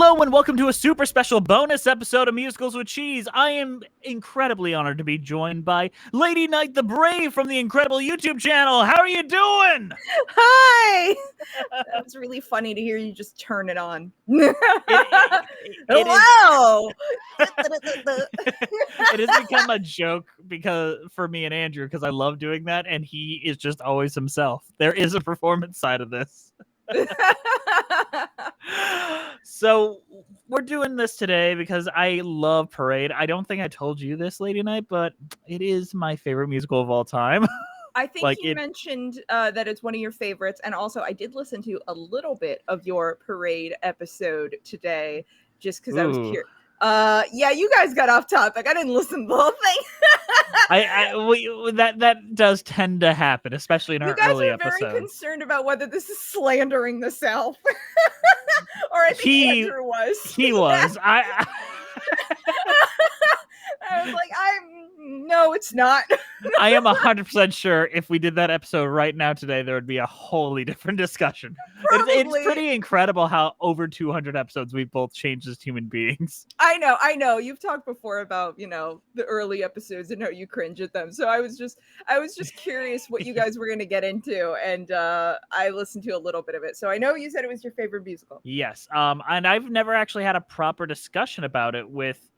Hello and welcome to a super special bonus episode of Musicals with Cheese. I am incredibly honored to be joined by LadyKnightTheBrave from the incredible YouTube channel. How are you doing? Hi! That was really funny to hear you just turn it on. Hello! It has become a joke for me and Andrew because I love doing that, and he is just always himself. There is a performance side of this. So we're doing this today because I love Parade. I don't think I told you this, Lady Night, but it is my favorite musical of all time. I think you mentioned that it's one of your favorites, and also I did listen to a little bit of your Parade episode today, just because I was curious. Yeah, you guys got off topic. I didn't listen to the whole thing. That does tend to happen, especially in our early episodes. You guys are very concerned about whether this is slandering the South, or I think Andrew was. He was. I was like, no, it's not. I am 100% sure if we did that episode right now today, there would be a wholly different discussion. It's pretty incredible how over 200 episodes we've both changed as human beings. I know. You've talked before about, the early episodes and how you cringe at them. So I was just curious what you guys were going to get into, and I listened to a little bit of it. So I know you said it was your favorite musical. Yes. And I've never actually had a proper discussion about it with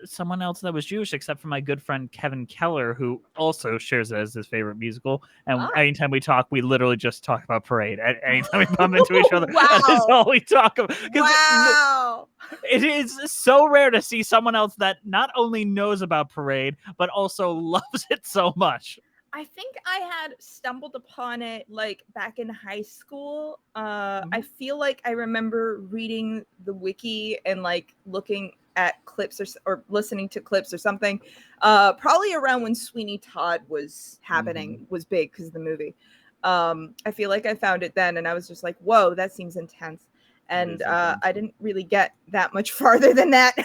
someone else that was Jewish, except for my good friend Kevin Keller, who also shares it as his favorite musical. And anytime we talk, we literally just talk about Parade. Anytime we bump into each other, that is all we talk about. Wow! It is so rare to see someone else that not only knows about Parade, but also loves it so much. I think I had stumbled upon it like back in high school. I feel like I remember reading the wiki and like looking at clips or listening to clips or something, probably around when Sweeney Todd was happening, was big because of the movie. I feel like I found it then, and I was just like, whoa, that seems intense. And I didn't really get that much farther than that.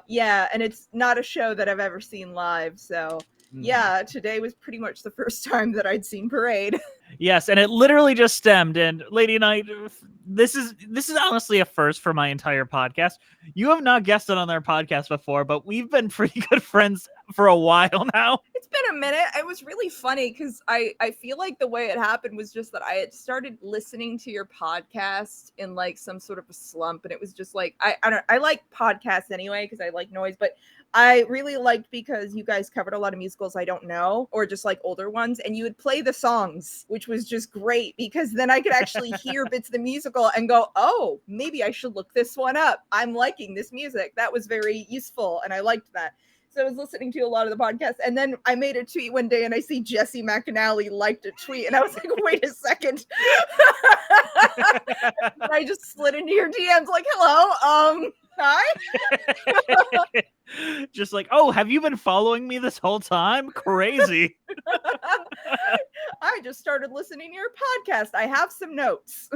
Yeah, and it's not a show that I've ever seen live, so yeah, today was pretty much the first time that I'd seen Parade. Yes, and it literally just stemmed. And Lady Night, this is honestly a first for my entire podcast. You have not guested on their podcast before, but we've been pretty good friends for a while now. It's been a minute. It was really funny because I feel like the way it happened was just that I had started listening to your podcast in like some sort of a slump, and it was just like I like podcasts anyway because I like noise, but I really liked because you guys covered a lot of musicals I don't know, or just like older ones, and you would play the songs, which was just great because then I could actually hear bits of the musical and go, oh, maybe I should look this one up. I'm liking this music. That was very useful, and I liked that. So I was listening to a lot of the podcasts, and then I made a tweet one day, and I see Jesse McAnally liked a tweet, and I was like, wait a second. I just slid into your DMs like, hello, hi. Just like, oh, have you been following me this whole time? Crazy. I just started listening to your podcast. I have some notes.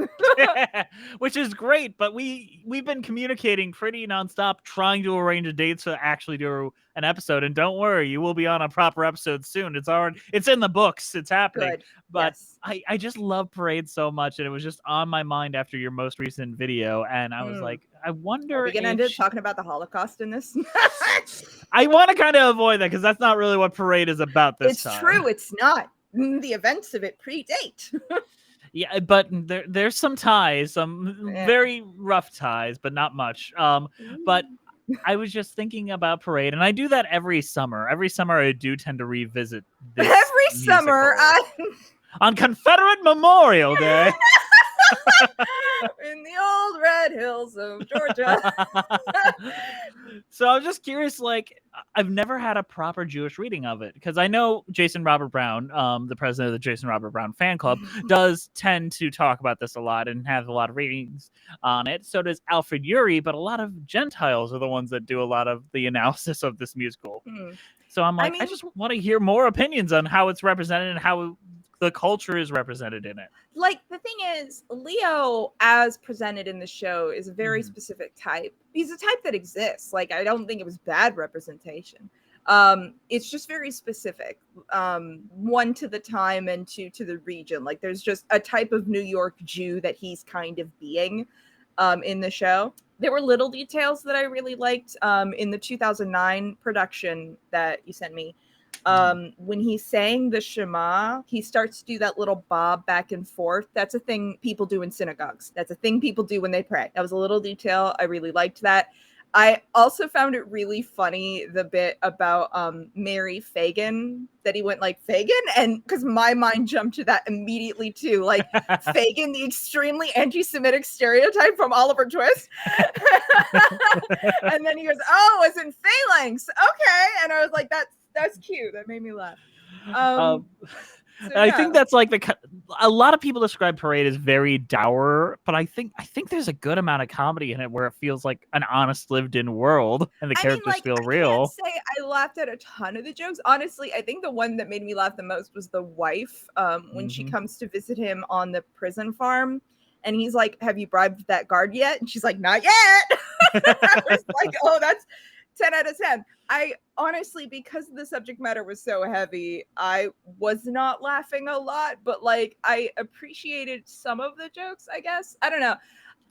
Which is great, but we've been communicating pretty nonstop, trying to arrange a date to actually do an episode. And don't worry, you will be on a proper episode soon. It's in the books. It's happening. Good. But yes. I just love Parade so much, and it was just on my mind after your most recent video, and I was like, I wonder. Are we gonna end up talking about the Holocaust in this? I want to kind of avoid that because that's not really what Parade is about this time. It's true. It's not. The events of it predate. Yeah, but there's some ties, some very rough ties, but not much. But I was just thinking about Parade, and I do that every summer. Every summer, I do tend to revisit this every summer on Confederate Memorial Day. In the old red hills of Georgia. So I'm just curious, like, I've never had a proper Jewish reading of it because I know Jason Robert Brown, the president of the Jason Robert Brown fan club, does tend to talk about this a lot and have a lot of readings on it. So does Alfred Urey, but a lot of Gentiles are the ones that do a lot of the analysis of this musical. So I'm like, I just want to hear more opinions on how it's represented and how the culture is represented in it. Like, the thing is, Leo, as presented in the show, is a very specific type. He's a type that exists. Like, I don't think it was bad representation. It's just very specific. One, to the time, and two, to the region. Like there's just a type of New York Jew that he's kind of being in the show. There were little details that I really liked in the 2009 production that you sent me. When he sang the Shema, he starts to do that little bob back and forth. That's a thing people do in synagogues. That's a thing people do when they pray. That was a little detail. I really liked that. I also found it really funny, the bit about Mary Fagin, that he went like Fagin, and because my mind jumped to that immediately too, like Fagin, the extremely anti-Semitic stereotype from Oliver Twist. And then he goes, "Oh, as in phalanx, okay," and I was like, "That's cute." That made me laugh. So, I think that's like a lot of people describe Parade as very dour, but I think there's a good amount of comedy in it where it feels like an honest, lived-in world, and the characters feel real. I can't say I laughed at a ton of the jokes. Honestly, I think the one that made me laugh the most was the wife when she comes to visit him on the prison farm, and he's like, "Have you bribed that guard yet?" And she's like, "Not yet." I was like, "Oh, that's 10 out of 10. I honestly, because the subject matter was so heavy, I was not laughing a lot, but like I appreciated some of the jokes, I guess. I don't know.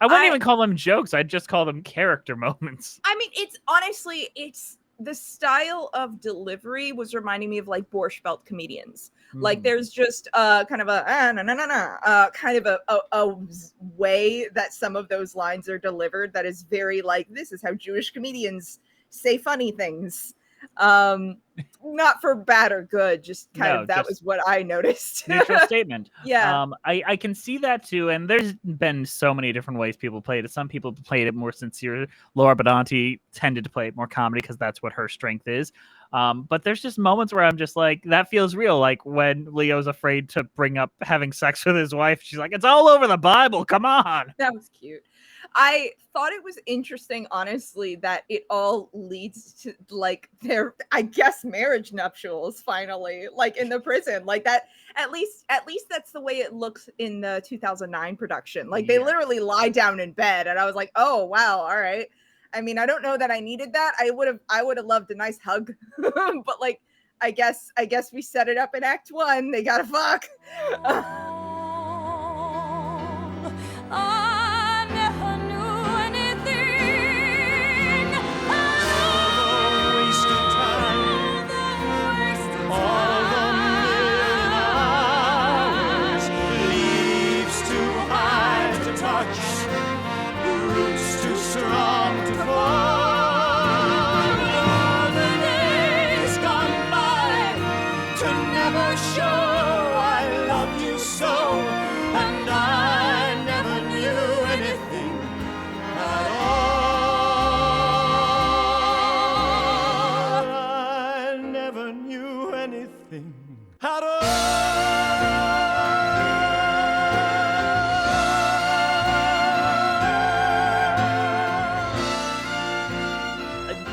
I wouldn't even call them jokes. I'd just call them character moments. I mean, it's honestly, it's the style of delivery was reminding me of like Borscht Belt comedians. Like there's just kind of a kind of a way that some of those lines are delivered that is very like, this is how Jewish comedians say funny things. Not for bad or good, just kind of that was what I noticed. Neutral statement. Yeah. I can see that too, and there's been so many different ways people played it. Some people played it more sincere. Laura Benanti tended to play it more comedy because that's what her strength is. But there's just moments where I'm just like, that feels real. Like when Leo's afraid to bring up having sex with his wife, she's like, "It's all over the Bible. Come on." That was cute. I thought it was interesting, honestly, that it all leads to like their, I guess, marriage nuptials finally, like in the prison. Like that, at least that's the way it looks in the 2009 production. Like they literally lie down in bed, and I was like, "Oh wow, all right." I mean, I don't know that I needed that. I would have loved a nice hug, but like, I guess we set it up in Act 1. They gotta fuck.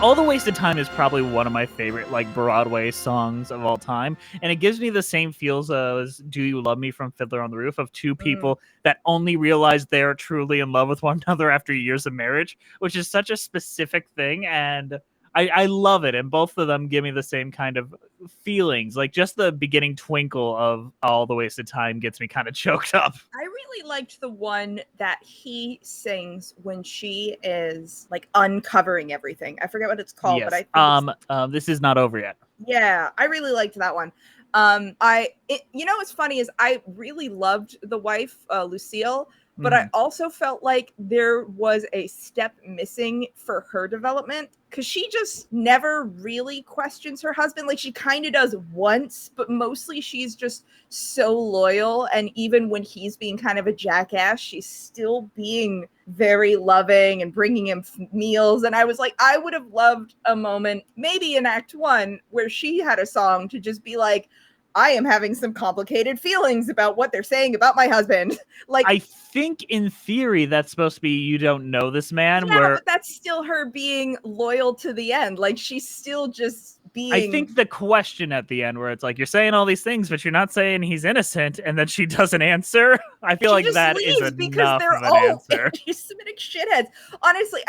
All the Wasted Time is probably one of my favorite like Broadway songs of all time, and it gives me the same feels as "Do You Love Me" from Fiddler on the Roof, of two people that only realize they're truly in love with one another after years of marriage, which is such a specific thing, and I love it. And both of them give me the same kind of feelings. Like just the beginning twinkle of All the Wasted Time gets me kind of choked up. I really liked the one that he sings when she is like uncovering everything. I forget what it's called, but I think This Is Not Over Yet. Yeah, I really liked that one. You know what's funny is I really loved the wife, Lucille, but I also felt like there was a step missing for her development, because she just never really questions her husband. Like she kind of does once, but mostly she's just so loyal. And even when he's being kind of a jackass, she's still being very loving and bringing him meals. And I was like, I would have loved a moment, maybe in Act 1, where she had a song to just be like, I am having some complicated feelings about what they're saying about my husband. Like, I think in theory that's supposed to be "You Don't Know This Man." Yeah, where but that's still her being loyal to the end. Like she's still just being. I think the question at the end where it's like, you're saying all these things, but you're not saying he's innocent, and then she doesn't answer. I feel like that is enough because they're of an all answer. anti-Semitic shitheads. Honestly,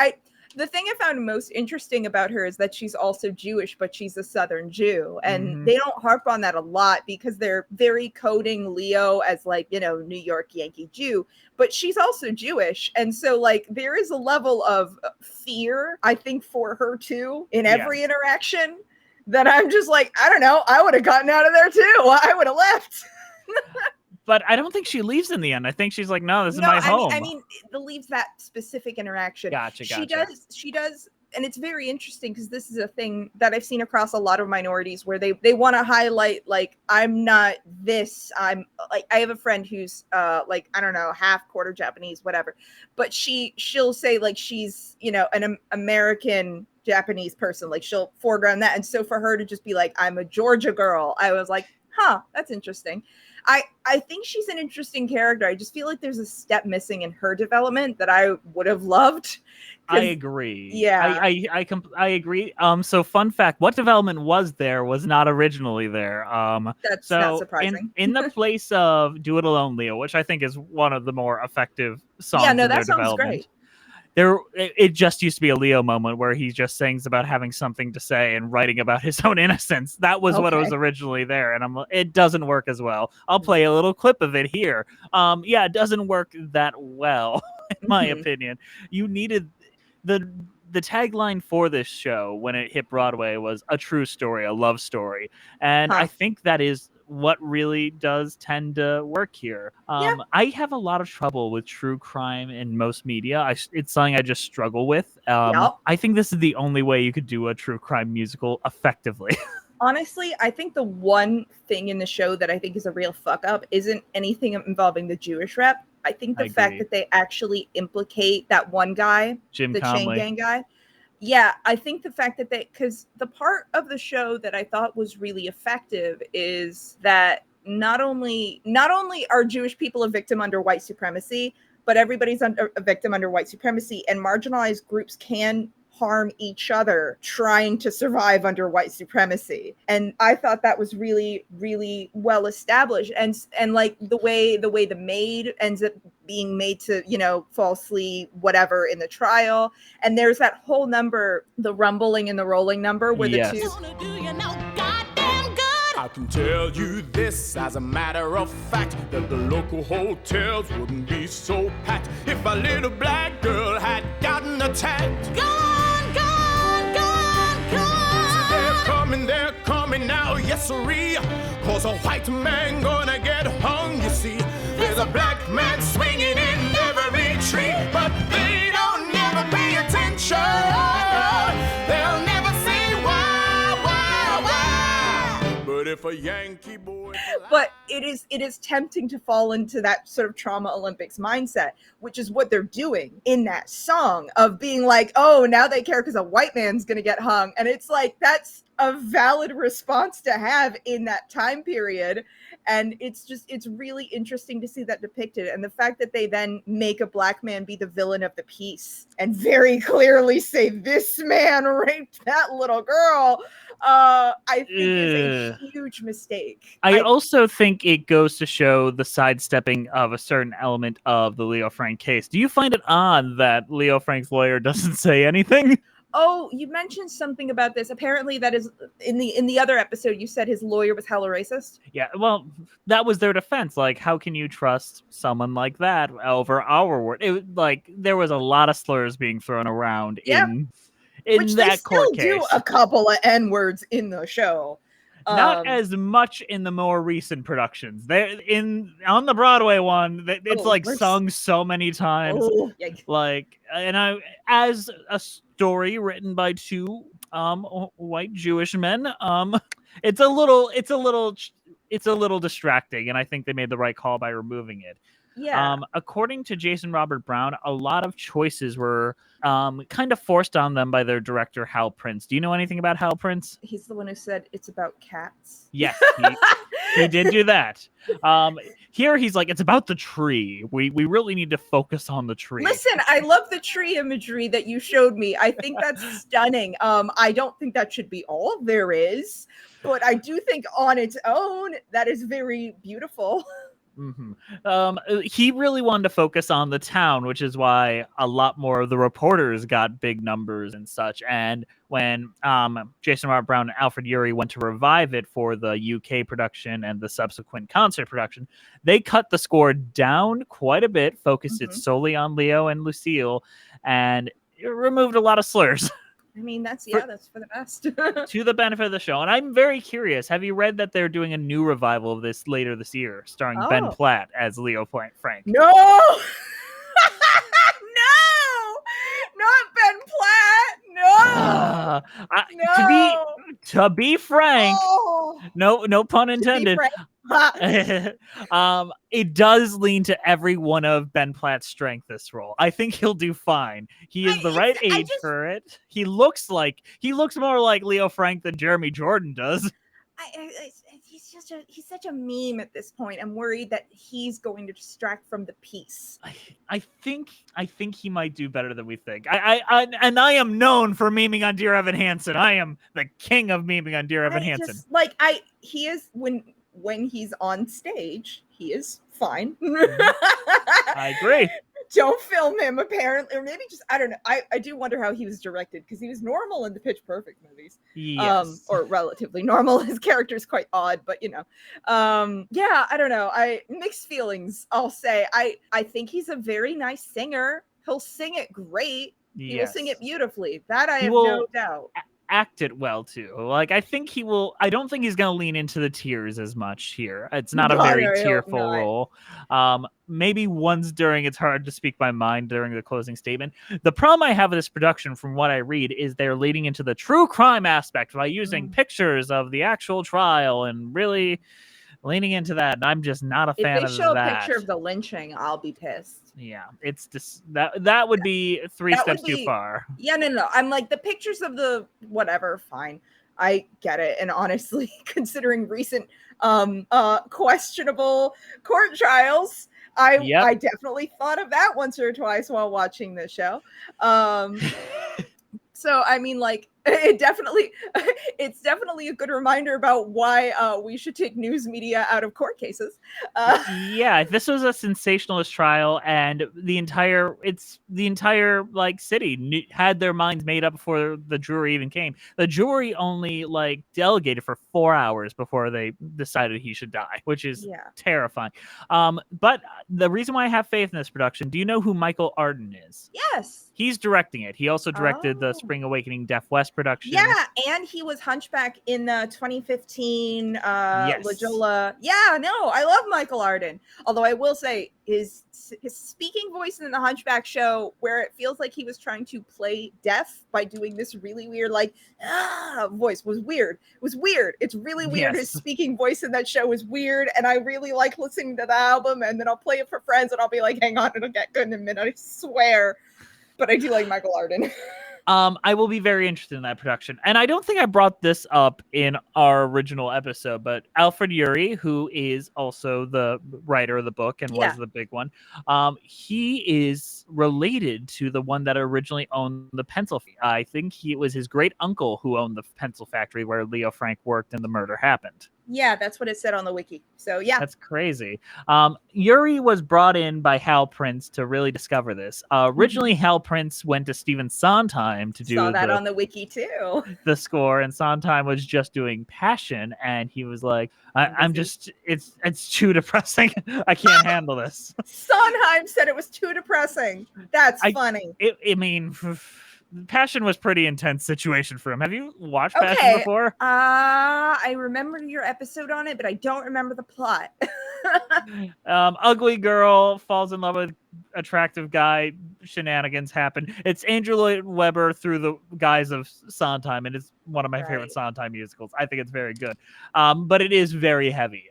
The thing I found most interesting about her is that she's also Jewish, but she's a Southern Jew. And Mhm. they don't harp on that a lot because they're very coding Leo as like, New York Yankee Jew, but she's also Jewish. And so like there is a level of fear, I think, for her too in every Yes. interaction that I'm just like, I don't know, I would have gotten out of there too. I would have left. But I don't think she leaves in the end. I think she's like, no, this is No, my I home. mean, it leaves that specific interaction. Gotcha. She does, and it's very interesting because this is a thing that I've seen across a lot of minorities where they want to highlight like I'm not this. I'm like I have a friend who's like I don't know half quarter Japanese whatever, but she'll say like she's an American Japanese person, like she'll foreground that, and so for her to just be like I'm a Georgia girl, I was like, huh, that's interesting. I think she's an interesting character. I just feel like there's a step missing in her development that I would have loved. I agree. Yeah. I agree. So fun fact, what development was there was not originally there. That's not So surprising. in the place of Do It Alone, Leo, which I think is one of the more effective songs Yeah, no, in their that sounds development. great. It just used to be a Leo moment where he just sings about having something to say and writing about his own innocence. That was what was originally there, and it doesn't work as well. I'll play a little clip of it here. Yeah, it doesn't work that well, in my opinion. You needed the tagline for this show when it hit Broadway was a true story, a love story, and I think that is what really does tend to work here. I have a lot of trouble with true crime in most media. It's something I just struggle with. I think this is the only way you could do a true crime musical effectively. Honestly, I think the one thing in the show that I think is a real fuck up isn't anything involving the Jewish rep. I think the fact that they actually implicate that one guy, Jim the Conley. chain gang guy. Yeah, I think the fact that because the part of the show that I thought was really effective is that not only are Jewish people a victim under white supremacy, but everybody's a victim under white supremacy, and marginalized groups can harm each other trying to survive under white supremacy. And I thought that was really, really well established. And like the way the maid ends up being made to, falsely whatever in the trial. And there's that whole number, the rumbling and the rolling number where the two. I can tell you this as a matter of fact, that the local hotels wouldn't be so packed if a little black girl had gotten attacked. Gone, gone, gone, gone. So they're coming now, yes sirree. Cause a white man gonna get hung, you see. There's a black man swinging in every tree, but they don't never pay attention. They'll never say why. But if a Yankee boy... But it is tempting to fall into that sort of trauma Olympics mindset, which is what they're doing in that song of being like, oh, now they care because a white man's going to get hung. And it's like, that's a valid response to have in that time period. And it's really interesting to see that depicted. And the fact that they then make a black man be the villain of the piece and very clearly say, this man raped that little girl, I think is a huge mistake. I also think it goes to show the sidestepping of a certain element of the Leo Frank case. Do you find it odd that Leo Frank's lawyer doesn't say anything? Oh, you mentioned something about this. Apparently that is in the other episode you said his lawyer was hella racist. Yeah, well, that was their defense. Like, how can you trust someone like that over our word? It like there was a lot of slurs being thrown around in which that court case. They still do a couple of N-words in the show. Not as much in the more recent productions. On the Broadway one, it's sung so many times. Like, and as a story written by two white Jewish men, it's a little distracting, and I think they made the right call by removing it. Yeah. According to Jason Robert Brown, a lot of choices were kind of forced on them by their director, Hal Prince. Do you know anything about Hal Prince? He's the one who said it's about cats. Yes, he did do that. Here he's like, it's about the tree. We really need to focus on the tree. Listen, I love the tree imagery that you showed me. I think that's stunning. I don't think that should be all there is, but I do think on its own, that is very beautiful. He really wanted to focus on the town, which is why a lot more of the reporters got big numbers and such. And when Jason Robert Brown and Alfred Ury went to revive it for the UK production and the subsequent concert production, they cut the score down quite a bit, focused it solely on Leo and Lucille, and it removed a lot of slurs. I mean, that's for the best. To the benefit of the show. And I'm very curious. Have you read that they're doing a new revival of this later this year, starring Ben Platt as Leo Frank? No! No! Not Ben Platt! No! To be frank, no pun intended. It does lean to every one of Ben Platt's strength, this role. I think he'll do fine. He is the right age for it. He looks more like Leo Frank than Jeremy Jordan does. He's such a meme at this point. I'm worried that he's going to distract from the piece. I think he might do better than we think. I am known for memeing on Dear Evan Hansen. I am the king of memeing on Dear Evan Hansen. He is when he's on stage, he is fine. I agree. Don't film him, apparently, or maybe just, I don't know. I do wonder how he was directed, because he was normal in the Pitch Perfect movies. Yes. Or relatively normal. His character is quite odd, but yeah, I don't know. Mixed feelings, I'll say. I think he's a very nice singer. He'll sing it great. He will sing it beautifully. That I have no doubt. Act it well too. Like, I think he will. I don't think he's going to lean into the tears as much here. It's not a very tearful role. Maybe once during It's Hard to Speak My Mind during the closing statement. The problem I have with this production, from what I read, is they're leading into the true crime aspect by using pictures of the actual trial and really leaning into that. And I'm just not a fan of that. If they show a picture of the lynching, I'll be pissed. Yeah, it's just that would be three steps too far. Yeah, no. I'm like, the pictures of the whatever, fine. I get it. And honestly, considering recent questionable court trials, I definitely thought of that once or twice while watching this show. So I mean, like, it's definitely a good reminder about why we should take news media out of court cases. Yeah, this was a sensationalist trial, and the entire like city had their minds made up before the jury even came. The jury only like delegated for 4 hours before they decided he should die, which is terrifying. But the reason why I have faith in this production, do you know who Michael Arden is? Yes. He's directing it. He also directed the Spring Awakening Deaf West production. Yeah, and he was Hunchback in the 2015 LaJolla. Yeah, no, I love Michael Arden. Although I will say his speaking voice in the Hunchback show, where it feels like he was trying to play deaf by doing this really weird, like, voice, was weird. It was weird. It's really weird. His speaking voice in that show was weird, and I really like listening to the album, and then I'll play it for friends, and I'll be like, hang on, it'll get good in a minute, I swear. But I do like Michael Arden. I will be very interested in that production. And I don't think I brought this up in our original episode, but Alfred Ury, who is also the writer of the book and was the big one, he is related to the one that originally owned the pencil. I think it was his great uncle who owned the pencil factory where Leo Frank worked and the murder happened. Yeah, that's what it said on the wiki. So yeah, that's crazy. Ury was brought in by Hal Prince to really discover this. Originally, Hal Prince went to Stephen Sondheim to do that on the wiki too. The score, and Sondheim was just doing Passion, and he was like, "I'm just it's too depressing. I can't handle this." Sondheim said it was too depressing. That's funny. I mean. Passion was pretty intense situation for him. Have you watched Passion before? I remember your episode on it, but I don't remember the plot. Ugly girl falls in love with attractive guy. Shenanigans happen. It's Andrew Lloyd Webber through the guise of Sondheim, and it's one of my favorite Sondheim musicals. I think it's very good, but it is very heavy.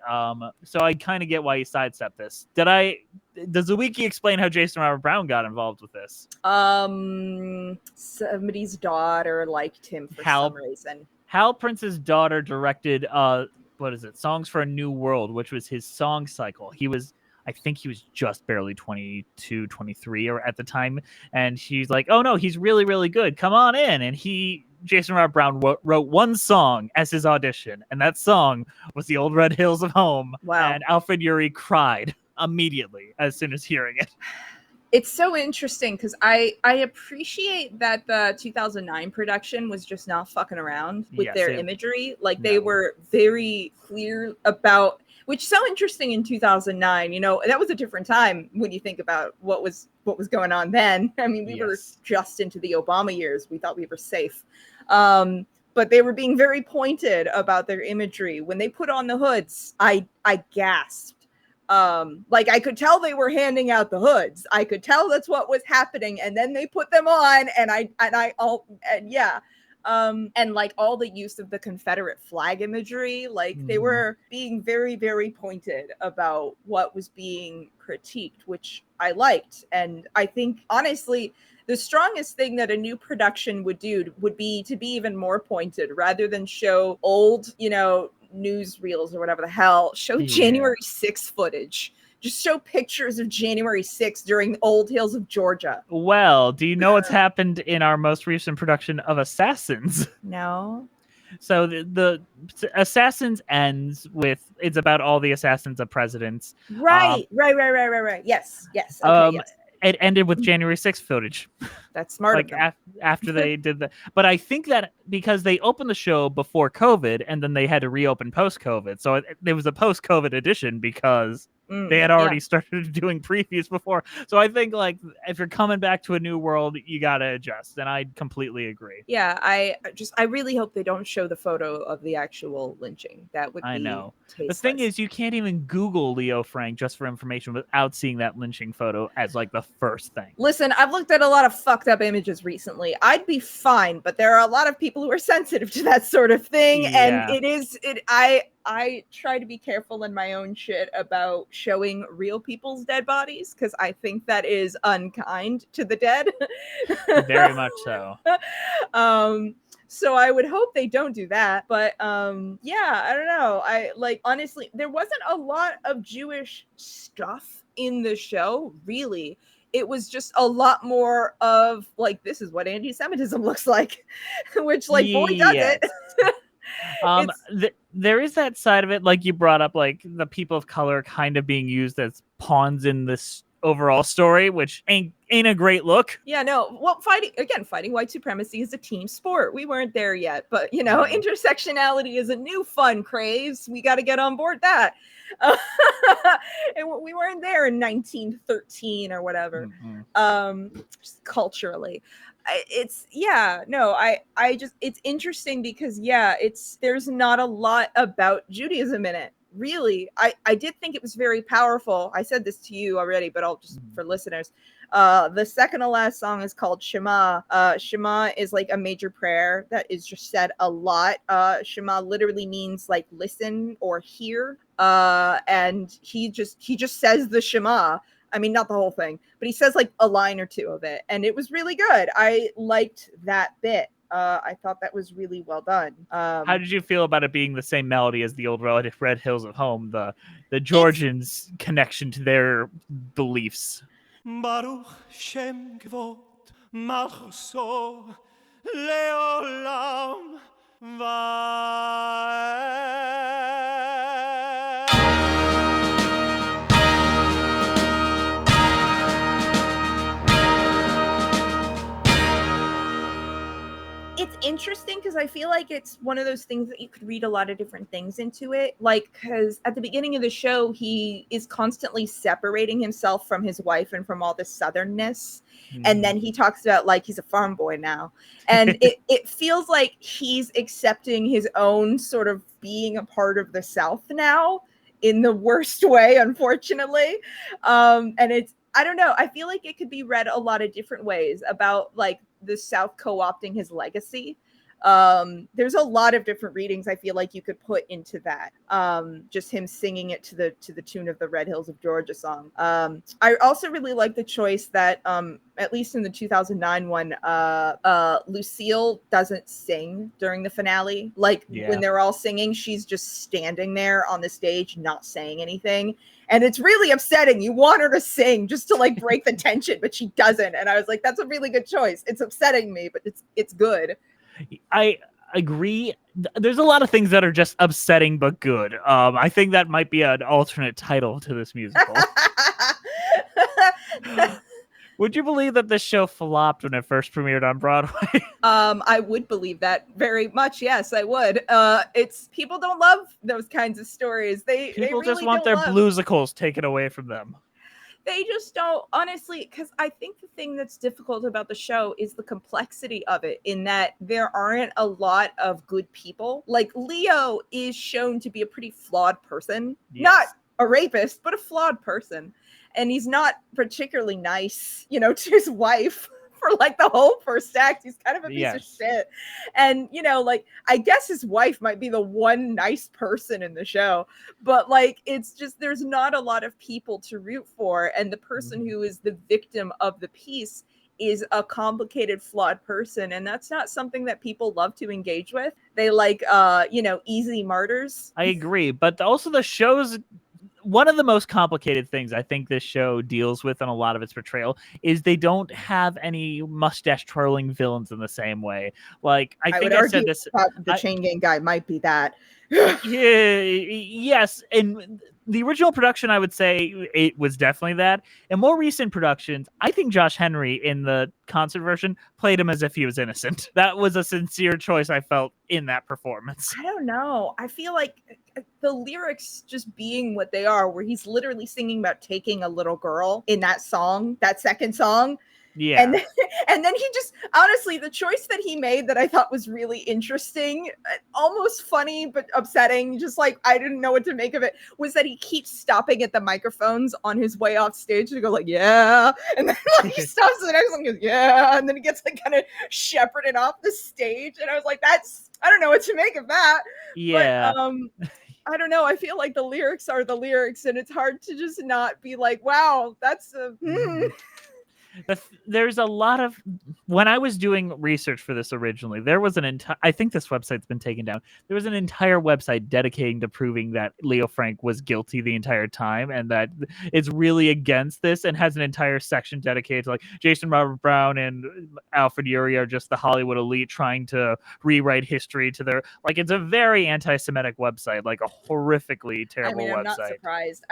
So I kind of get why you sidestepped this. Does the wiki explain how Jason Robert Brown got involved with this? Somebody's daughter liked him for some reason. Hal Prince's daughter directed Songs for a New World, which was his song cycle. I think he was just barely 22, 23 or at the time. And she's like, oh no, he's really, really good. Come on in. And Jason Robert Brown wrote one song as his audition. And that song was The Old Red Hills of Home. Wow. And Alfred Ury cried. immediately as soon as hearing it. It's so interesting because I appreciate that the 2009 production was just not fucking around with their imagery. Like they were very clear about, which is so interesting in 2009. You know, that was a different time when you think about what was going on then. I mean, we were just into the Obama years. We thought we were safe. But they were being very pointed about their imagery. When they put on the hoods, I gasped. Like I could tell they were handing out the hoods. I could tell that's what was happening. And then they put them on and like all the use of the Confederate flag imagery, like they were being very, very pointed about what was being critiqued, which I liked. And I think honestly, the strongest thing that a new production would do would be to be even more pointed rather than show old, you know, newsreels or whatever the hell. Show January 6th footage. Just show pictures of January 6th during Old Hills of Georgia. Well, do you know what's happened in our most recent production of Assassins? No. So the Assassins ends with, it's about all the assassins of presidents. Right. Yes. Okay, yes. It ended with January 6th footage. That's smart. Like after they did that. But I think that because they opened the show before COVID and then they had to reopen post-COVID. So there was a post-COVID edition because they had already started doing previews before. So I think like if you're coming back to a new world, you got to adjust. And I completely agree. Yeah, I really hope they don't show the photo of the actual lynching. That would be tasteless. The thing is, you can't even Google Leo Frank just for information without seeing that lynching photo as like the first thing. Listen, I've looked at a lot of fucked up images recently. I'd be fine, but there are a lot of people who are sensitive to that sort of thing. Yeah. And I try to be careful in my own shit about showing real people's dead bodies because I think that is unkind to the dead. Very much so. So I would hope they don't do that. But yeah, I don't know. I like honestly, there wasn't a lot of Jewish stuff in the show, really. It was just a lot more of like, this is what anti-Semitism looks like, which like boy does it. There is that side of it, like you brought up, like the people of color kind of being used as pawns in this overall story, which ain't a great look. Yeah, no. Well, fighting white supremacy is a team sport. We weren't there yet, but you know, intersectionality is a new fun craze. We got to get on board that. And we weren't there in 1913 or whatever. Just culturally. It's interesting because there's not a lot about Judaism in it, really. I did think it was very powerful. I said this to you already, but I'll just for listeners. The second to last song is called Shema. Shema is like a major prayer that is just said a lot. Shema literally means like listen or hear. And he just says the Shema. I mean, not the whole thing, but he says like a line or two of it. And it was really good. I liked that bit. I thought that was really well done. How did you feel about it being the same melody as the old Red Hills of Home, the Georgians' connection to their beliefs? Baruch Shem Kevod Malchuso Leolam It's interesting because I feel like it's one of those things that you could read a lot of different things into it. Like, because at the beginning of the show, he is constantly separating himself from his wife and from all the southernness. And then he talks about like he's a farm boy now. And it feels like he's accepting his own sort of being a part of the South now in the worst way, unfortunately. And I don't know. I feel like it could be read a lot of different ways about like the South co-opting his legacy. There's a lot of different readings I feel like you could put into that. Just him singing it to the tune of the Red Hills of Georgia song. I also really like the choice that at least in the 2009 one, Lucille doesn't sing during the finale. Like when they're all singing, she's just standing there on the stage, not saying anything. And it's really upsetting. You want her to sing just to like break the tension, but she doesn't. And I was like, that's a really good choice. It's upsetting me, but it's good. agree. There's a lot of things that are just upsetting but good. I think that might be an alternate title to this musical. Would you believe that this show flopped when it first premiered on Broadway? I would believe that very much. Yes, I would. It's people don't love those kinds of stories. They People really just want don't their love. bluesicles taken away from them. They just don't, honestly, because I think the thing that's difficult about the show is the complexity of it, in that there aren't a lot of good people. Like, Leo is shown to be a pretty flawed person. Yes. Not a rapist, but a flawed person. And he's not particularly nice, you know, to his wife for like the whole first act. He's kind of a piece of shit. And, you know, like, I guess his wife might be the one nice person in the show, but like, it's just, there's not a lot of people to root for. And the person who is the victim of the piece is a complicated, flawed person. And that's not something that people love to engage with. They like, you know, easy martyrs. I agree. But also the show's one of the most complicated things I think this show deals with in a lot of its portrayal is they don't have any mustache twirling villains in the same way. Like, I think I said this. The Chain Gang guy might be that. Yes. In the original production, I would say it was definitely that. In more recent productions, I think Josh Henry in the concert version played him as if he was innocent. That was a sincere choice I felt in that performance. I don't know. I feel like the lyrics just being what they are, where he's literally singing about taking a little girl in that song, that second song. Yeah. And then he just, honestly, the choice that he made that I thought was really interesting, almost funny, but upsetting, just like, I didn't know what to make of it, was that he keeps stopping at the microphones on his way off stage to go like, yeah. And then like, he stops and the next one goes, yeah. And then he gets like kind of shepherded off the stage. And I was like, I don't know what to make of that. Yeah. But, I don't know. I feel like the lyrics are the lyrics, and it's hard to just not be like, wow, that's a... There's a lot of, when I was doing research for this originally, there was an entire, I think this website's been taken down. There was an entire website dedicating to proving that Leo Frank was guilty the entire time, and that it's really against this, and has an entire section dedicated to like Jason Robert Brown and Alfred Urey are just the Hollywood elite trying to rewrite history to their, like, it's a very anti-Semitic website, like a horrifically terrible website. I'm not surprised.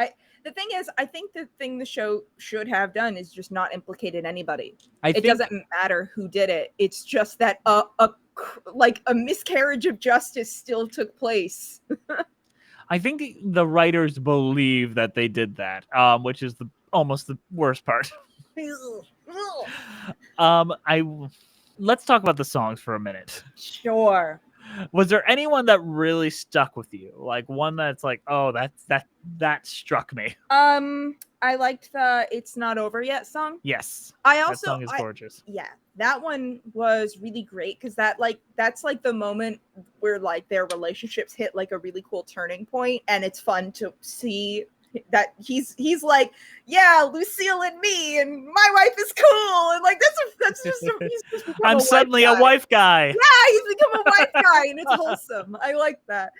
The thing is, I think the thing the show should have done is just not implicated anybody. It doesn't matter who did it. It's just that like a miscarriage of justice still took place. I think the writers believe that they did that, which is almost the worst part. Let's talk about the songs for a minute. Sure. Was there anyone that really stuck with you? Like one that's like, oh, that struck me. I liked the "It's Not Over Yet" song. Yes. That song is gorgeous. Yeah, that one was really great because that's like the moment where like their relationships hit like a really cool turning point, and it's fun to see that he's like, yeah, Lucille and me, and my wife is cool, and like that's just he's just I'm suddenly a wife guy. Yeah, he's become a wife guy, and it's wholesome. I like that.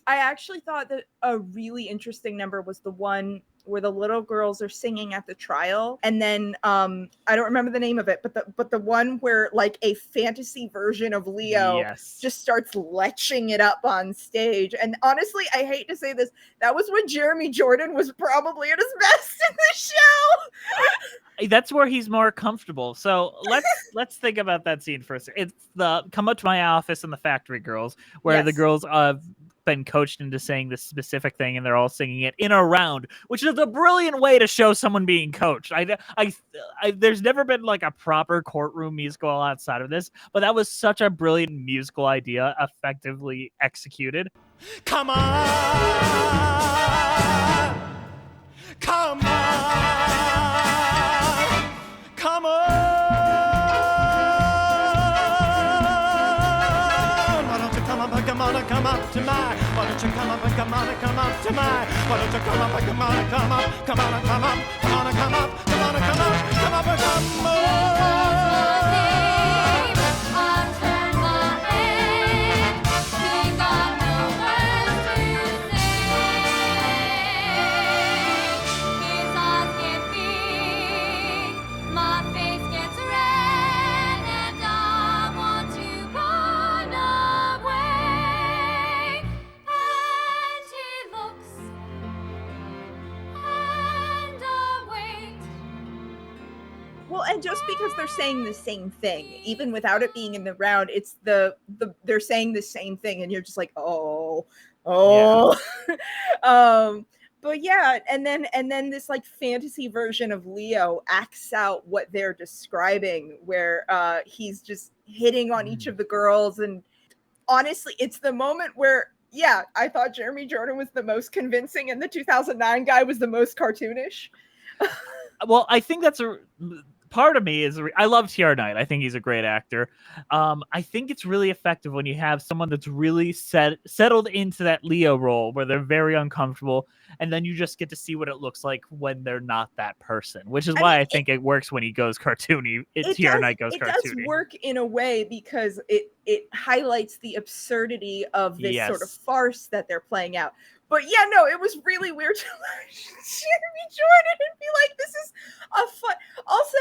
I actually thought that a really interesting number was the one where the little girls are singing at the trial, and then I don't remember the name of it, but the one where like a fantasy version of Leo just starts leching it up on stage. And honestly, I hate to say this, that was when Jeremy Jordan was probably at his best in the show. That's where he's more comfortable. So let's think about that scene first. It's the "Come Up to My Office" and the Factory Girls, where the girls been coached into saying this specific thing, and they're all singing it in a round, which is a brilliant way to show someone being coached. There's never been like a proper courtroom musical outside of this, but that was such a brilliant musical idea, effectively executed. Come on, come on, come on. Come up to my, why don't you come up and come on and come up to my, why don't you come up and come on and come up, come on and come up, come on and come up, come on and come up, come up and come on. Well, and just because they're saying the same thing, even without it being in the round, it's they're saying the same thing, and you're just like, oh. But yeah, and then this like fantasy version of Leo acts out what they're describing, where he's just hitting on each of the girls, and honestly, it's the moment where, yeah, I thought Jeremy Jordan was the most convincing, and the 2009 guy was the most cartoonish. Well, I think that's part of me is I love TR Knight. I think he's a great actor. I think it's really effective when you have someone that's really settled into that Leo role where they're very uncomfortable, and then you just get to see what it looks like when they're not that person, which is why I think it works when he goes cartoony. TR Knight goes cartoony. It does work in a way because it highlights the absurdity of this sort of farce that they're playing out. But yeah, no, it was really weird to watch Jeremy Jordan and be like, this is a fun. Also,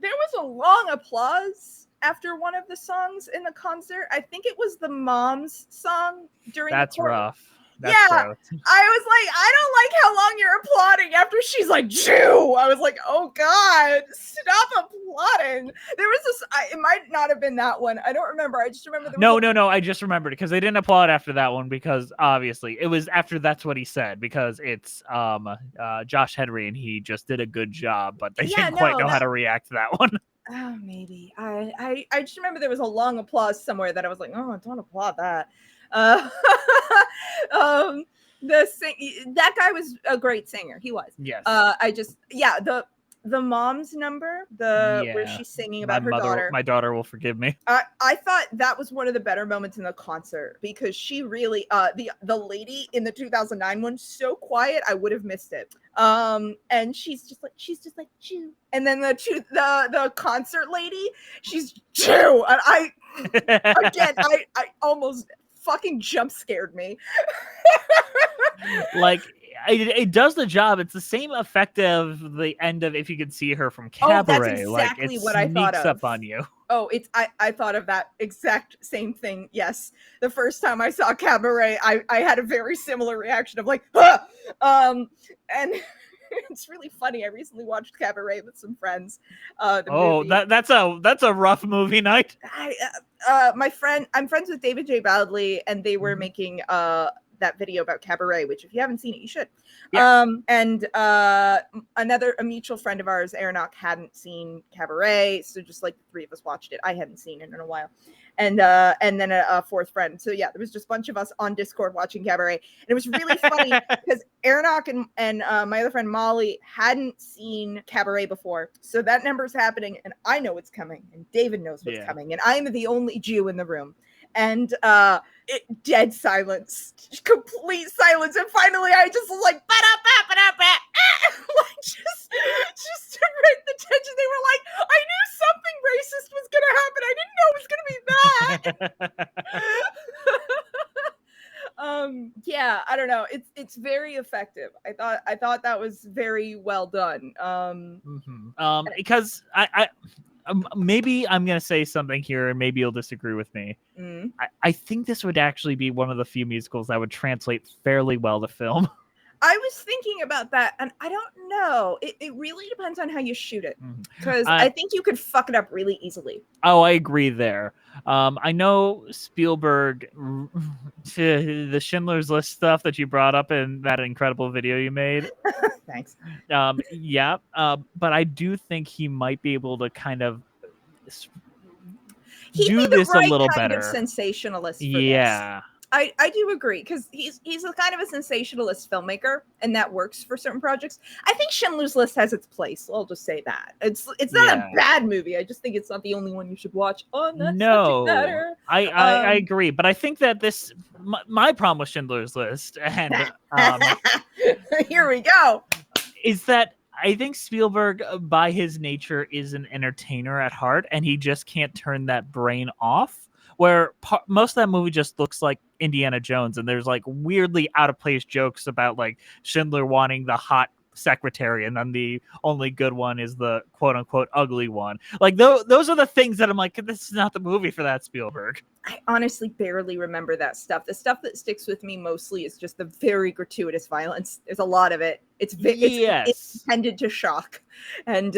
there was a long applause after one of the songs in the concert. I think it was the Mom's song during That's the rough. That's I gross. was like, I don't like how long you're applauding after she's like, Jew. I was like, oh God, stop applauding. There was this, it might not have been that one. I don't remember. I just remember. No. I just remembered because they didn't applaud after that one because obviously it was after That's What He Said, because it's Josh Henry and he just did a good job, but they didn't quite know how to react to that one. Oh, maybe. I just remember there was a long applause somewhere that I was like, oh, don't applaud that. That guy was a great singer. He was. Yes. The Mom's number, where she's singing about her daughter. My daughter will forgive me. I thought that was one of the better moments in the concert because she really, the lady in the 2009 one, so quiet I would have missed it. And she's just like Jew. And then the concert lady, she's Jew. And I almost fucking jump scared me. Like it does the job. It's the same effect of the end of If You Could See Her from Cabaret. That's exactly what I thought of. Up on you. Oh, I thought of that exact same thing. Yes, the first time I saw Cabaret, I had a very similar reaction of like, ah! And it's really funny. I recently watched Cabaret with some friends. Movie. That's a rough movie night. I'm friends with David J. Bowdley, and they were making that video about Cabaret, which if you haven't seen it, you should. Yeah. And a mutual friend of ours, Aronach, hadn't seen Cabaret, so just like the three of us watched it. I hadn't seen it in a while. And then a fourth friend. So yeah, there was just a bunch of us on Discord watching Cabaret. And it was really funny because Aronach and my other friend Molly hadn't seen Cabaret before. So that number's happening and I know it's coming and David knows what's coming. And I'm the only Jew in the room. And dead silence, complete silence. And finally I just was like, like just to break the tension. They were like, I knew something racist was going to happen. I didn't know it was going to be that. Yeah, I don't know. It's very effective. I thought that was very well done. Because I maybe I'm going to say something here and maybe you'll disagree with me. I think this would actually be one of the few musicals that would translate fairly well to film. I was thinking about that, and I don't know. It really depends on how you shoot it, because I think you could fuck it up really easily. Oh, I agree there. I know Spielberg, the Schindler's List stuff that you brought up in that incredible video you made. Thanks. But I do think he might be able to kind of do this a little better. Of sensationalist. For this. I do agree, because he's a kind of a sensationalist filmmaker, and that works for certain projects. I think Schindler's List has its place. I'll just say that. It's not a bad movie. I just think it's not the only one you should watch on that subject matter. I agree, but I think that my problem with Schindler's List, and here we go, is that I think Spielberg, by his nature, is an entertainer at heart, and he just can't turn that brain off. Where most of that movie just looks like Indiana Jones, and there's like weirdly out of place jokes about like Schindler wanting the hot secretary, and then the only good one is the quote unquote ugly one. Like those are the things that I'm like, this is not the movie for that, Spielberg. I honestly barely remember that stuff. The stuff that sticks with me mostly is just the very gratuitous violence. There's a lot of it. It's intended to shock, and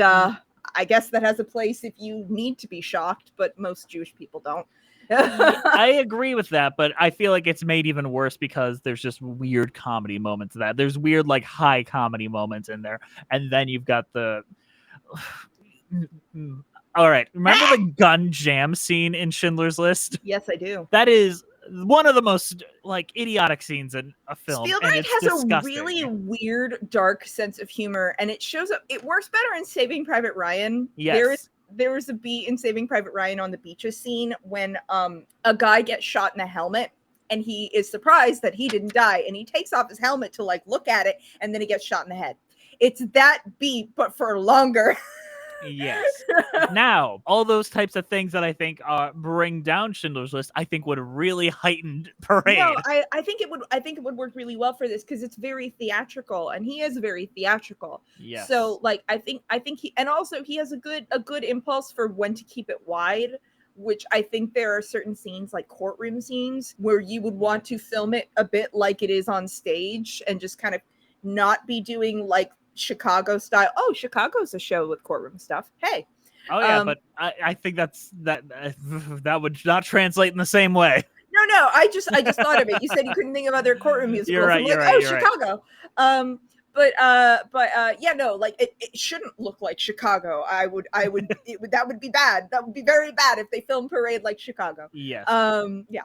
I guess that has a place if you need to be shocked, but most Jewish people don't. Yeah, I agree with that, but I feel like it's made even worse because there's just weird comedy moments of that. There's weird, like, high comedy moments in there. And then you've got the... All right. Remember the gun jam scene in Schindler's List? Yes, I do. That is one of the most, like, idiotic scenes in a film. Spielberg and it's has disgusting. a really weird, dark sense of humor, and it shows up. It works better in Saving Private Ryan. Yes. There was a beat in Saving Private Ryan on the beaches scene when a guy gets shot in the helmet, and he is surprised that he didn't die, and he takes off his helmet to like look at it, and then he gets shot in the head. It's that beat, but for longer. Yes. Now, all those types of things that I think bring down Schindler's List, I think would really heighten Parade. No, I think it would work really well for this because it's very theatrical, and he is very theatrical. Yes. So like I think he, and also he has a good impulse for when to keep it wide, which I think there are certain scenes like courtroom scenes where you would want to film it a bit like it is on stage and just kind of not be doing like Chicago style. Oh, Chicago's a show with courtroom stuff. Hey. Oh yeah, but I think that would not translate in the same way. No, I just thought of it. You said you couldn't think of other courtroom musicals. You're right. Chicago. Yeah, no, like it shouldn't look like Chicago. That would be bad. That would be very bad if they filmed Parade like Chicago. Yes. Yeah.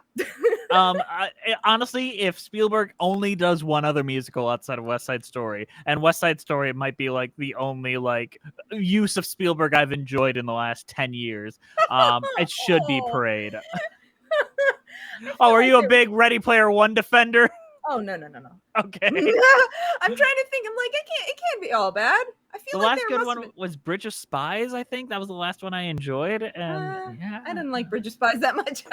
Honestly, if Spielberg only does one other musical outside of West Side Story, and West Side Story might be like the only like use of Spielberg I've enjoyed in the last 10 years, it should be Parade. Oh, are you a big Ready Player One defender? Oh no. Okay. I'm trying to think. I'm like, it can't be all bad. I feel the like last good one was Bridge of Spies. I think that was the last one I enjoyed, and yeah, I didn't like Bridge of Spies that much.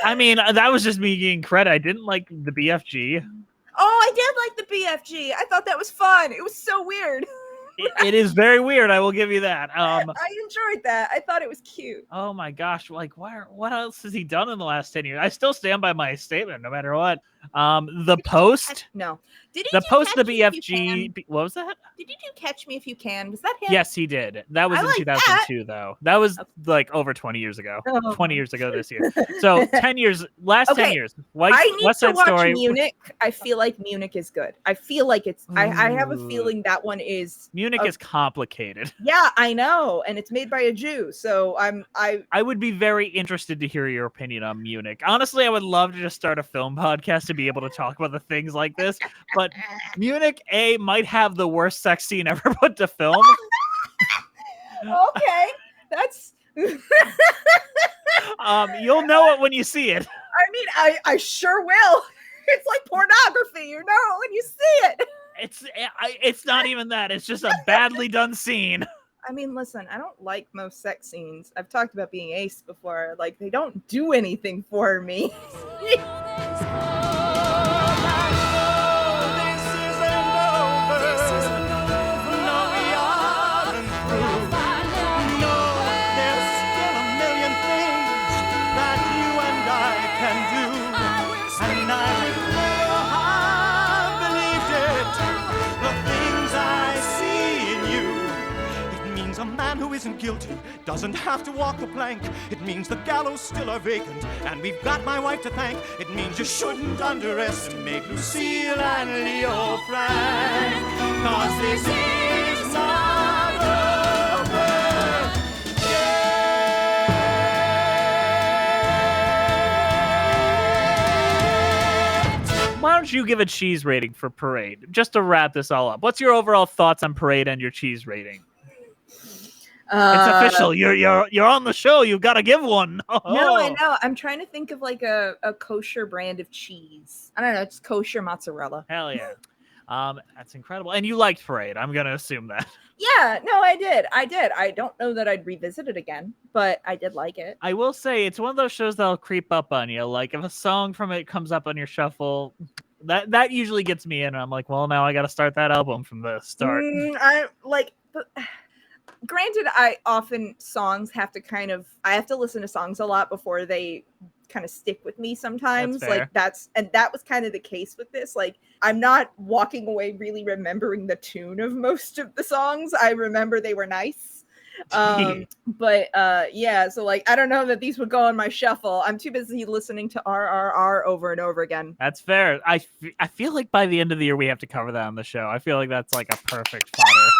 I mean, that was just me getting credit. I didn't like the BFG. Oh, I did like the BFG. I thought that was fun. It was so weird. It is very weird. I will give you that. I enjoyed that. I thought it was cute. Oh my gosh! Like, what else has he done in the last 10 years? I still stand by my statement, no matter what. The Post. No. Did he the do Post, Catch the Me If You Can? BFG. What was that? Did you do Catch Me If You Can? Was that him? Yes, he did. That was I in like 2002, though. That was like over 20 years ago. Oh. 20 years ago this year. So 10 years. Last 10 years. I need West to Side watch Story. Munich. I feel like Munich is good. I feel like it's. I have a feeling that one is. Munich is complicated. Yeah, I know, and it's made by a Jew. So I would be very interested to hear your opinion on Munich. Honestly, I would love to just start a film podcast to be able to talk about the things like this. But Munich might have the worst sex scene ever put to film. Okay, that's. You'll know it when you see it. I mean, I sure will. It's like pornography, you know, when you see it. It's not even that. It's just a badly done scene. I mean, listen, I don't like most sex scenes. I've talked about being ace before. Like, they don't do anything for me. Isn't guilty, doesn't have to walk the plank. It means the gallows still are vacant, and we've got my wife to thank. It means you shouldn't underestimate Lucille and Leo Frank, 'cause this is not over yet. Why don't you give a cheese rating for Parade, just to wrap this all up? What's your overall thoughts on Parade and your cheese rating? It's official. You're on the show. You've got to give one. Oh. No, I know. I'm trying to think of like a kosher brand of cheese. I don't know. It's kosher mozzarella. Hell yeah. That's incredible. And you liked Parade. I'm going to assume that. Yeah, no, I did. I don't know that I'd revisit it again, but I did like it. I will say it's one of those shows that'll creep up on you. Like if a song from it comes up on your shuffle, that usually gets me in. I'm like, well, now I got to start that album from the start. Granted, songs have to I have to listen to songs a lot before they kind of stick with me sometimes. That's fair. That was kind of the case with this. Like, I'm not walking away really remembering the tune of most of the songs. I remember they were nice. But yeah, so like I don't know that these would go on my shuffle. I'm too busy listening to RRR over and over again. That's fair. I feel like by the end of the year we have to cover that on the show. I feel like that's like a perfect fodder.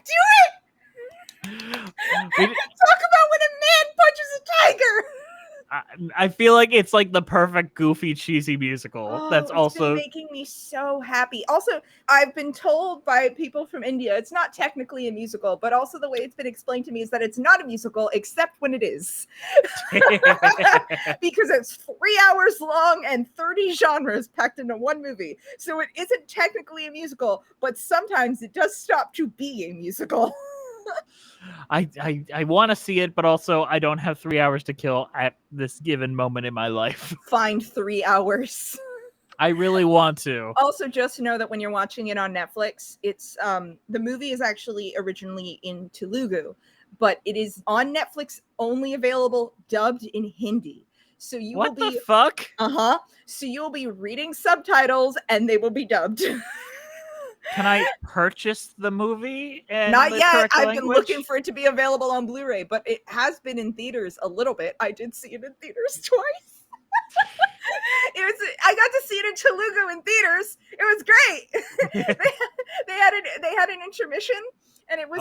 Do it! Talk about when a man punches a tiger. I feel like it's like the perfect goofy cheesy musical. Oh, That's also been making me so happy. Also, I've been told by people from India it's not technically a musical, but also the way it's been explained to me is that it's not a musical except when it is. Because it's 3 hours long and 30 genres packed into one movie. So it isn't technically a musical, but sometimes it does stop to be a musical. I want to see it, but also I don't have 3 hours to kill at this given moment in my life. Find 3 hours. I really want to. Also, just know that when you're watching it on Netflix, it's the movie is actually originally in Telugu, but it is on Netflix only available dubbed in Hindi. So you What will be the fuck? So you'll be reading subtitles and they will be dubbed. Can I purchase the movie? Not yet. I've been language? looking for it to be available on Blu-ray, but it has been in theaters a little bit. I did see it in theaters twice. I got to see it in Telugu in theaters. It was great. they had an intermission, and it was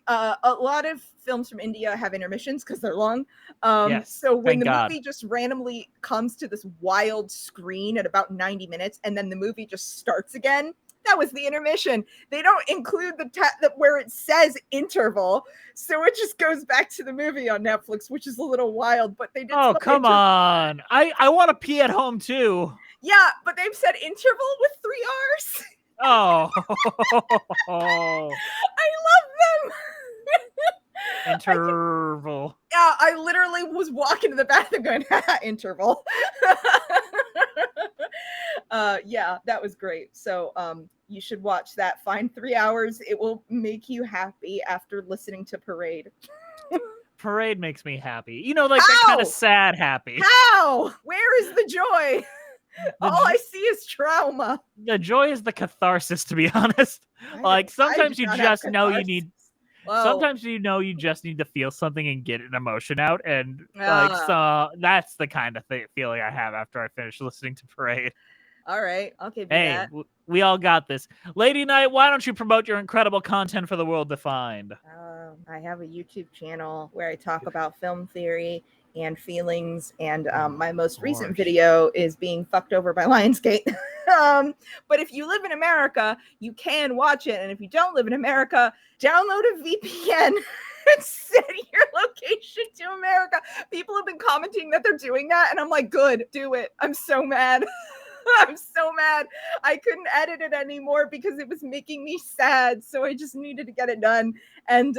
a lot of films from India have intermissions because they're long. Yes, so when the God. movie just randomly comes to this wild screen at about 90 minutes, and then the movie just starts again. That was the intermission. They don't include the where it says interval, so it just goes back to the movie on Netflix, which is a little wild. But they did. Oh, come on! I want to pee at home too. Yeah, but they've said interval with 3 R's. Oh, I love them. interval. Yeah, I literally was walking to the bathroom going, interval. Yeah, that was great. So you should watch that. Find 3 hours. It will make you happy after listening to Parade. Parade makes me happy. You know, like that kind of sad happy. How? Where is the joy? All I see is trauma. The joy is the catharsis, to be honest. Like sometimes you just know you need. Whoa. Sometimes you know you just need to feel something and get an emotion out, and like so that's the kind of feeling I have after I finish listening to Parade. All right, I'll give you Hey, that. we all got this. Lady Knight, why don't you promote your incredible content for the world to find? I have a YouTube channel where I talk about film theory and feelings, and my most recent video is being fucked over by Lionsgate. But if you live in America, you can watch it, and if you don't live in America, download a VPN and set your location to America. People have been commenting that they're doing that, and I'm like, good, do it. I'm so mad. I'm so mad. I couldn't edit it anymore because it was making me sad. So I just needed to get it done. And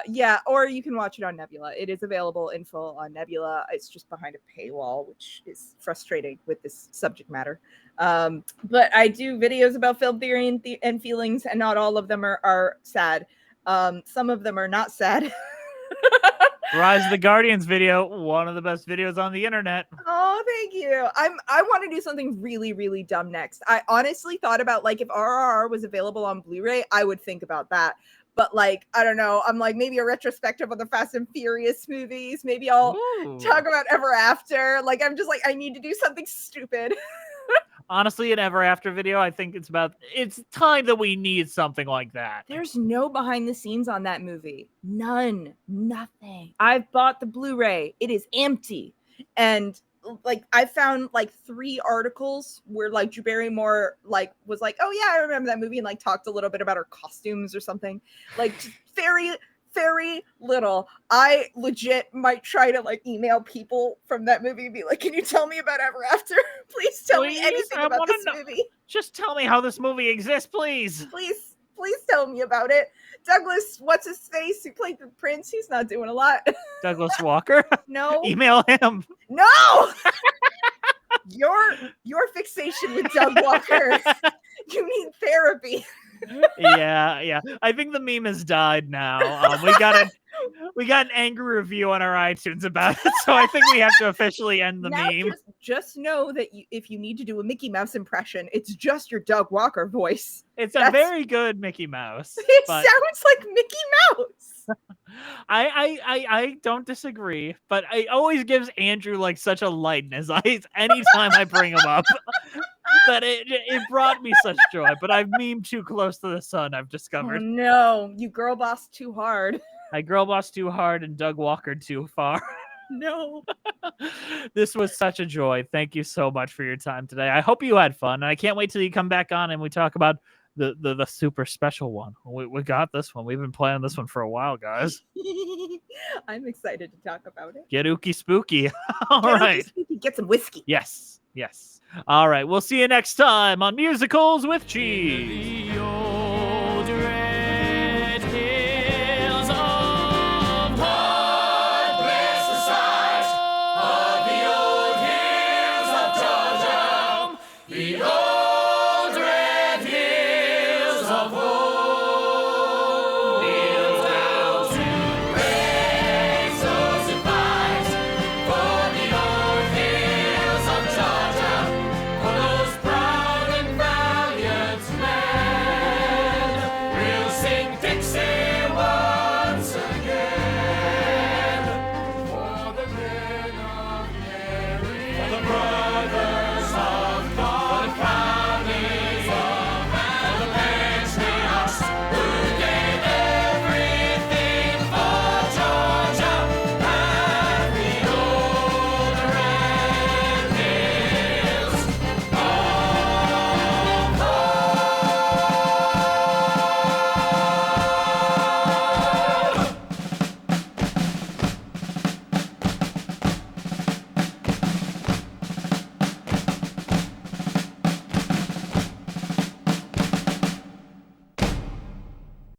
yeah, or you can watch it on Nebula. It is available in full on Nebula. It's just behind a paywall, which is frustrating with this subject matter. But I do videos about film theory and feelings, and not all of them are sad. Some of them are not sad. Rise of the Guardians video, one of the best videos on the internet. Oh, thank you. I want to do something really, really dumb next. I honestly thought about, like, if RRR was available on Blu-ray, I would think about that. But, like, I don't know. I'm like, maybe a retrospective of the Fast and Furious movies. Maybe I'll talk about Ever After. Like, I'm just like, I need to do something stupid. Honestly, an Ever After video, I think it's time that we need something like that. There's no behind the scenes on that movie. None. Nothing. I've bought the Blu-ray. It is empty. And like, I found like 3 articles where like Drew Barrymore like was like, oh yeah, I remember that movie, and like talked a little bit about her costumes or something. Like, just very little. I legit might try to like email people from that movie and be like, can you tell me about Ever After? Please tell me anything about this movie. Just tell me how this movie exists, please. Please tell me about it. Douglas, what's his face, who played the prince? He's not doing a lot. Douglas Walker? No. Email him. No! Your fixation with Doug Walker. You need therapy. Yeah. I think the meme has died now. We got an angry review on our iTunes about it, so I think we have to officially end the Now meme. just know that if you need to do a Mickey Mouse impression, it's just your Doug Walker voice. It's a very good Mickey Mouse. It but sounds like Mickey Mouse. I don't disagree, but it always gives Andrew like such a lightness anytime I bring him up. That it brought me such joy, but I've memed too close to the sun, I've Oh discovered. no, you girl boss too hard. I girl boss too hard and Doug Walker too far. No. This was such a joy. Thank you so much for your time today. I hope you had fun. And I can't wait till you come back on and we talk about the super special one. We got this one. We've been playing this one for a while, guys. I'm excited to talk about it. Get ooky spooky. All right. Get some whiskey. Yes. All right. We'll see you next time on Musicals with Cheese.